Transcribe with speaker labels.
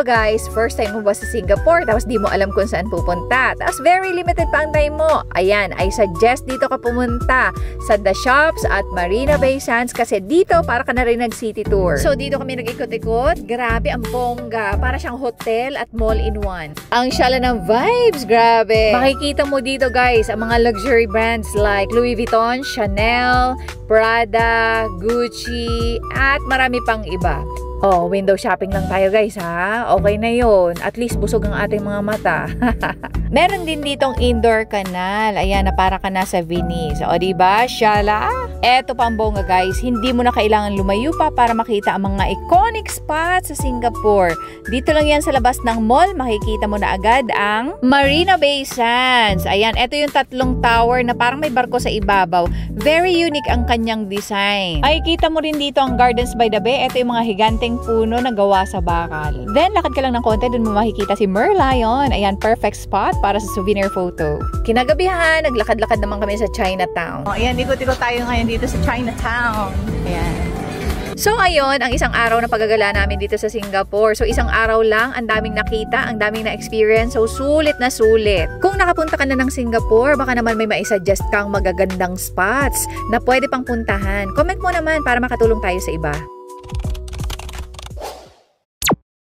Speaker 1: Hello guys! First time mo ba sa Singapore tapos di mo alam kung saan pupunta? Tapos very limited pa ang time mo. Ayan, I suggest dito ka pumunta sa The Shops at Marina Bay Sands kasi dito para ka na rin nag-city tour. So dito kami nag-ikot-ikot. Grabe ang bongga. Para siyang hotel at mall in one. Ang syala ng vibes. Grabe. Makikita mo dito guys ang mga luxury brands like Louis Vuitton, Chanel, Prada, Gucci, at marami pang iba. Oh, window shopping lang tayo guys ha. Okay na yon. At least busog ang ating mga mata. Meron din ditong indoor canal. Ayan, na para ka na sa Venice. O diba? Shala. Eto pa ang bongga guys. Hindi mo na kailangan lumayo pa para makita ang mga iconic spots sa Singapore. Dito lang yan sa labas ng mall. Makikita mo na agad ang Marina Bay Sands. Ayan, eto yung tatlong tower na parang may barko sa ibabaw. Very unique ang kanyang design. Ay, kita mo rin dito ang Gardens by the Bay. Eto yung mga higanteng puno na gawa sa bakal. Then, lakad ka lang ng konti, dun mo makikita si Merlion. Ayan, perfect spot para sa souvenir photo. Kinagabihan, naglakad-lakad naman kami sa Chinatown. Oh, ayan, ikot-ikot tayo ngayon dito sa Chinatown. Ayan. So, ayun, ang isang araw na paggagala namin dito sa Singapore. So, isang araw lang, ang daming nakita, ang daming na-experience. So, sulit na sulit. Kung nakapunta ka na ng Singapore, baka naman may maisuggest kang magagandang spots na pwede pang puntahan. Comment mo naman para makatulong tayo sa iba.